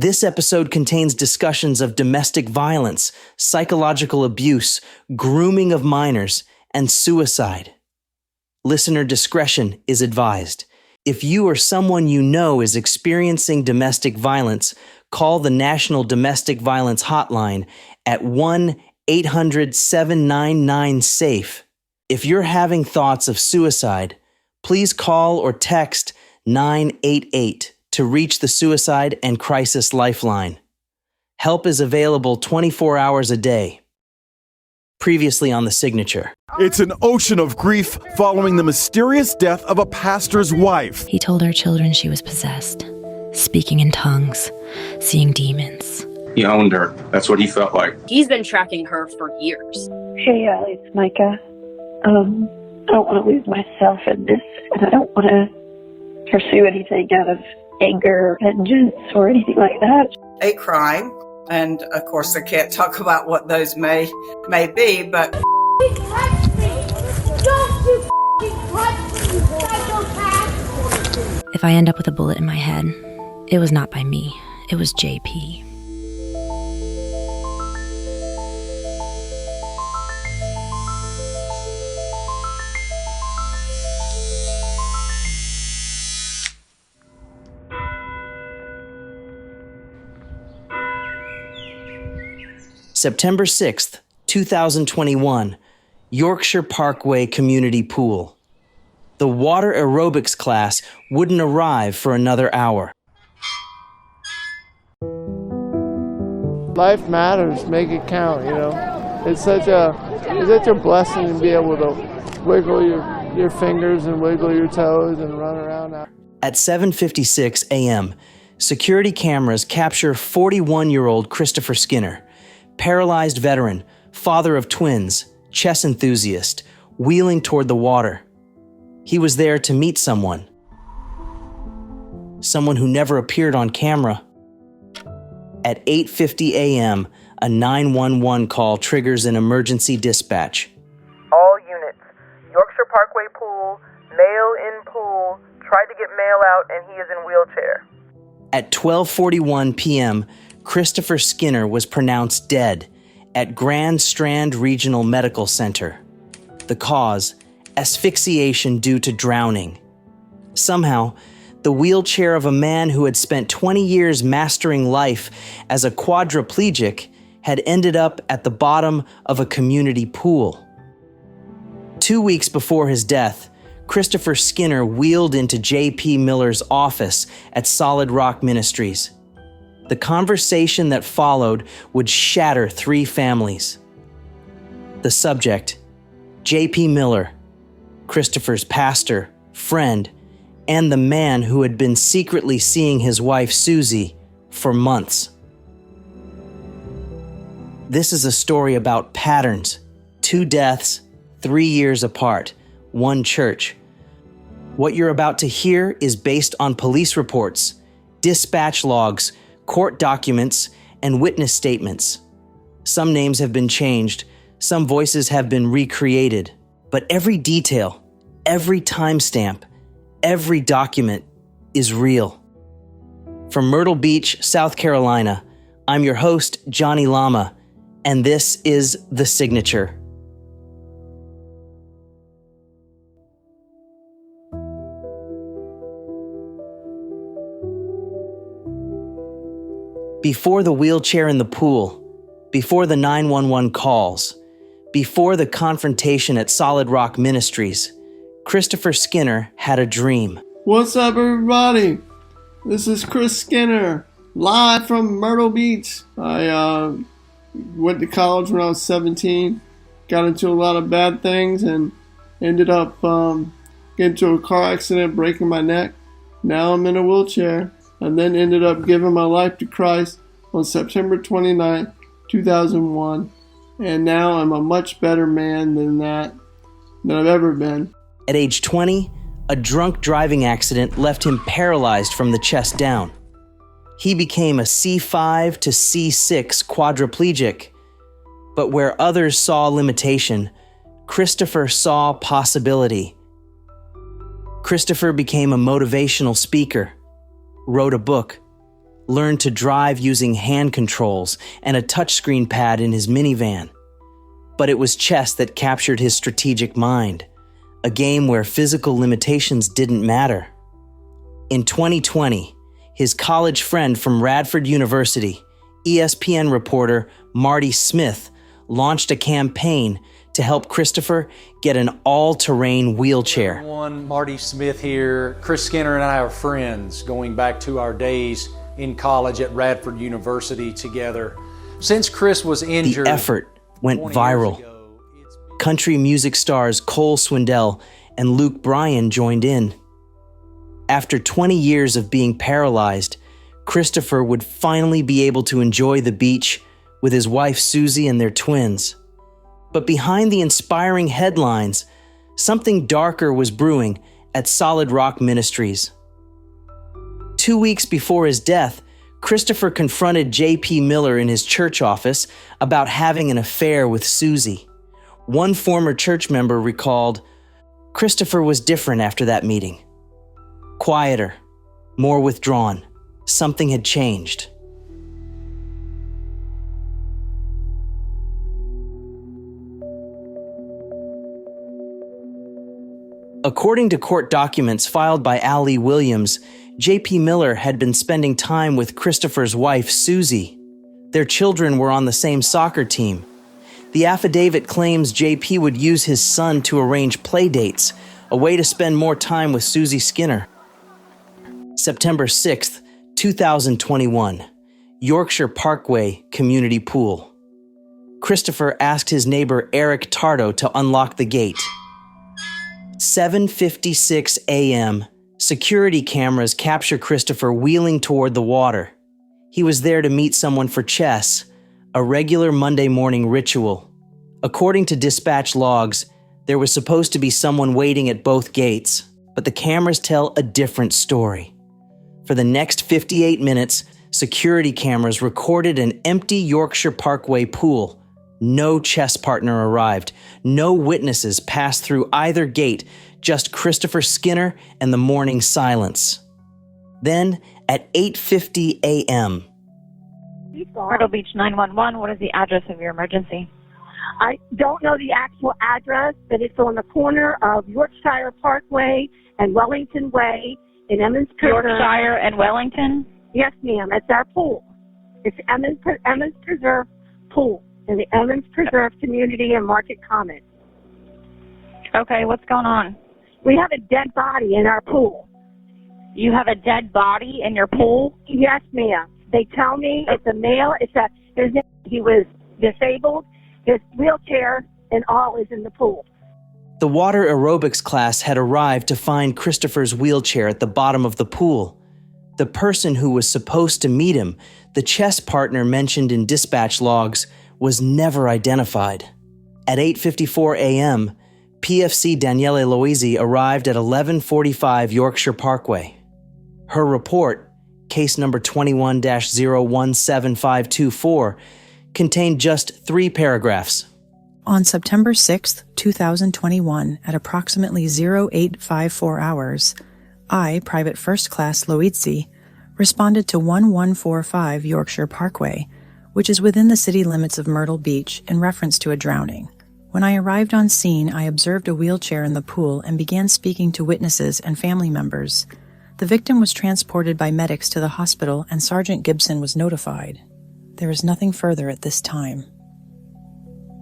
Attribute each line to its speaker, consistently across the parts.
Speaker 1: This episode contains discussions of domestic violence, psychological abuse, grooming of minors, and suicide. Listener discretion is advised. If you or someone you know is experiencing domestic violence, call the National Domestic Violence Hotline at 1-800-799-SAFE. If you're having thoughts of suicide, please call or text 988 to reach the Suicide and Crisis Lifeline. Help is available 24 hours a day. Previously on The Signature.
Speaker 2: It's an ocean of grief following the mysterious death of a pastor's wife.
Speaker 3: He told our children she was possessed, speaking in tongues, seeing demons.
Speaker 4: He owned her. That's what he felt like.
Speaker 5: He's been tracking her for years.
Speaker 6: Hey, Allie, it's Micah. I don't want to lose myself in this, and I don't want to pursue anything out of anger, vengeance, or anything like that.
Speaker 7: A crime, and of course I can't talk about what those may be, but
Speaker 3: If I end up with a bullet in my head, it was not by me, it was JP.
Speaker 1: September 6th, 2021, Yorkshire Parkway Community Pool. The water aerobics class wouldn't arrive for another hour.
Speaker 8: Life matters, make it count, you know. It's such a blessing to be able to wiggle your fingers and wiggle your toes and run around.
Speaker 1: At 7:56 a.m., security cameras capture 41-year-old Christopher Skinner, paralyzed veteran, father of twins, chess enthusiast, wheeling toward the water. He was there to meet someone who never appeared on camera. At 8:50 a.m., a 911 call triggers an emergency dispatch.
Speaker 9: All units, Yorkshire Parkway pool, mail in pool, tried to get mail out and he is in wheelchair.
Speaker 1: At 12:41 p.m., Christopher Skinner was pronounced dead at Grand Strand Regional Medical Center. The cause, asphyxiation due to drowning. Somehow, the wheelchair of a man who had spent 20 years mastering life as a quadriplegic had ended up at the bottom of a community pool. 2 weeks before his death, Christopher Skinner wheeled into J.P. Miller's office at Solid Rock Ministries. The conversation that followed would shatter 3 families. The subject, J.P. Miller, Christopher's pastor, friend, and the man who had been secretly seeing his wife Susie for months. This is a story about patterns, 2 deaths, 3 years apart, 1 church. What you're about to hear is based on police reports, dispatch logs, court documents, and witness statements. Some names have been changed, some voices have been recreated, but every detail, every timestamp, every document is real. From Myrtle Beach, South Carolina, I'm your host, Johnny Lama, and this is The Signature. Before the wheelchair in the pool, before the 911 calls, before the confrontation at Solid Rock Ministries, Christopher Skinner had a dream.
Speaker 8: What's up, everybody? This is Chris Skinner, live from Myrtle Beach. I went to college when I was 17, got into a lot of bad things, and ended up getting into a car accident, breaking my neck. Now I'm in a wheelchair. And then ended up giving my life to Christ on September 29th, 2001. And now I'm a much better man than I've ever been.
Speaker 1: At age 20, a drunk driving accident left him paralyzed from the chest down. He became a C5 to C6 quadriplegic. But where others saw limitation, Christopher saw possibility. Christopher became a motivational speaker, wrote a book, learned to drive using hand controls and a touchscreen pad in his minivan. But it was chess that captured his strategic mind, a game where physical limitations didn't matter. In 2020, his college friend from Radford University, ESPN reporter Marty Smith, launched a campaign to help Christopher get an all-terrain wheelchair.
Speaker 10: Everyone, Marty Smith here. Chris Skinner and I are friends going back to our days in college at Radford University together. Since Chris was injured,
Speaker 1: the effort went viral. Country music stars Cole Swindell and Luke Bryan joined in. After 20 years of being paralyzed, Christopher would finally be able to enjoy the beach with his wife Susie and their twins. But behind the inspiring headlines, something darker was brewing at Solid Rock Ministries. 2 weeks before his death, Christopher confronted J.P. Miller in his church office about having an affair with Susie. One former church member recalled, Christopher was different after that meeting. Quieter, more withdrawn. Something had changed. According to court documents filed by Ali Williams, J.P. Miller had been spending time with Christopher's wife, Susie. Their children were on the same soccer team. The affidavit claims J.P. would use his son to arrange play dates, a way to spend more time with Susie Skinner. September 6th, 2021, Yorkshire Parkway Community Pool. Christopher asked his neighbor Eric Tardo to unlock the gate. 7:56 a.m., security cameras capture Christopher wheeling toward the water. He was there to meet someone for chess, a regular Monday morning ritual. According to dispatch logs, there was supposed to be someone waiting at both gates, but the cameras tell a different story. For the next 58 minutes, security cameras recorded an empty Yorkshire Parkway pool. No chess partner arrived. No witnesses passed through either gate, just Christopher Skinner and the morning silence. Then, at 8:50 a.m.
Speaker 11: Myrtle Beach 911, what is the address of your emergency?
Speaker 12: I don't know the actual address, but it's on the corner of Yorkshire Parkway and Wellington Way in Emmons Preserve.
Speaker 11: Yorkshire and Wellington?
Speaker 12: Yes, ma'am. It's our pool. It's Emmons Preserve Pool in the Emmons Preserve Community and Market Common.
Speaker 11: Okay, what's going on?
Speaker 12: We have a dead body in our pool.
Speaker 11: You have a dead body in your pool?
Speaker 12: Yes, ma'am. They tell me it's a male. He was disabled. His wheelchair and all is in the pool.
Speaker 1: The water aerobics class had arrived to find Christopher's wheelchair at the bottom of the pool. The person who was supposed to meet him, the chess partner mentioned in dispatch logs, was never identified. At 8:54 a.m., PFC Daniele Loisi arrived at 1145 Yorkshire Parkway. Her report, case number 21-017524, contained just 3 paragraphs.
Speaker 13: On September 6, 2021, at approximately 0854 hours, I, Private First Class Loizzi, responded to 1145 Yorkshire Parkway, which is within the city limits of Myrtle Beach, in reference to a drowning. When I arrived on scene, I observed a wheelchair in the pool and began speaking to witnesses and family members. The victim was transported by medics to the hospital and Sergeant Gibson was notified. There is nothing further at this time.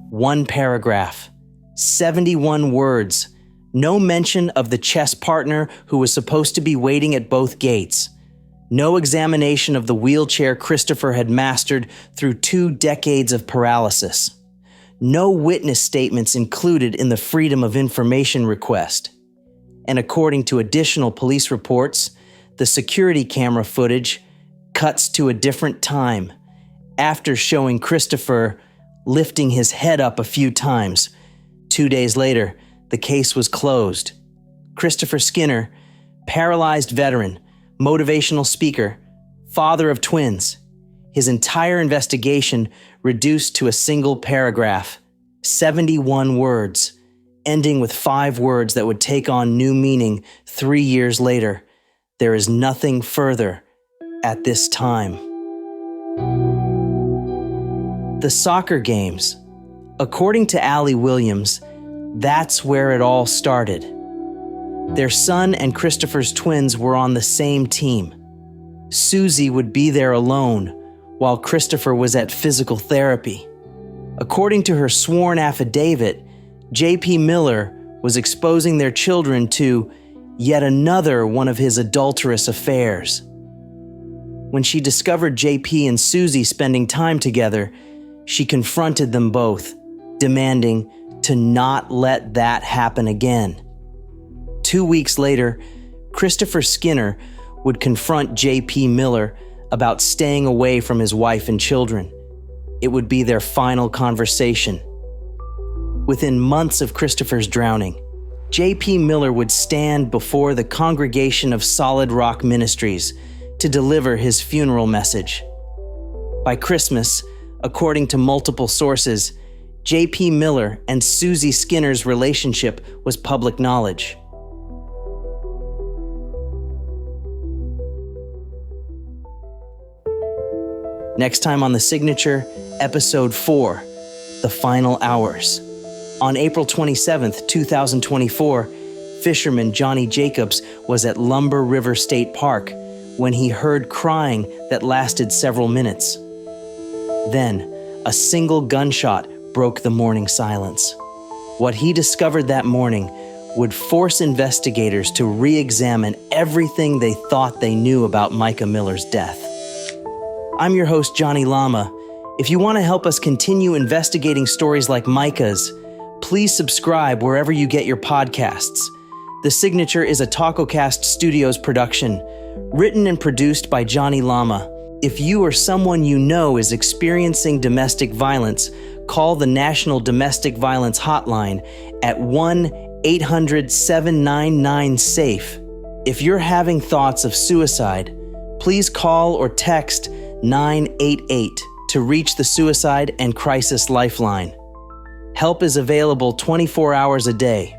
Speaker 1: 1 paragraph, 71 words, no mention of the chess partner who was supposed to be waiting at both gates. No examination of the wheelchair Christopher had mastered through 2 decades of paralysis. No witness statements included in the Freedom of Information request. And according to additional police reports, the security camera footage cuts to a different time, after showing Christopher lifting his head up a few times. 2 days later, the case was closed. Christopher Skinner, paralyzed veteran, motivational speaker, father of twins. His entire investigation reduced to a single paragraph, 71 words, ending with 5 words that would take on new meaning 3 years later. There is nothing further at this time. The soccer games. According to Allie Williams, that's where it all started. Their son and Christopher's twins were on the same team. Susie would be there alone while Christopher was at physical therapy. According to her sworn affidavit, J.P. Miller was exposing their children to yet another one of his adulterous affairs. When she discovered J.P. and Susie spending time together, she confronted them both, demanding to not let that happen again. 2 weeks later, Christopher Skinner would confront J.P. Miller about staying away from his wife and children. It would be their final conversation. Within months of Christopher's drowning, J.P. Miller would stand before the congregation of Solid Rock Ministries to deliver his funeral message. By Christmas, according to multiple sources, J.P. Miller and Susie Skinner's relationship was public knowledge. Next time on The Signature, Episode 4, The Final Hours. On April 27, 2024, fisherman Johnny Jacobs was at Lumber River State Park when he heard crying that lasted several minutes. Then, a single gunshot broke the morning silence. What he discovered that morning would force investigators to re-examine everything they thought they knew about Micah Miller's death. I'm your host, Johnny Lama. If you want to help us continue investigating stories like Micah's, please subscribe wherever you get your podcasts. The Signature is a TacoCast Studios production, written and produced by Johnny Lama. If you or someone you know is experiencing domestic violence, call the National Domestic Violence Hotline at 1-800-799-SAFE. If you're having thoughts of suicide, please call or text 988 to reach the Suicide and Crisis Lifeline. Help is available 24 hours a day.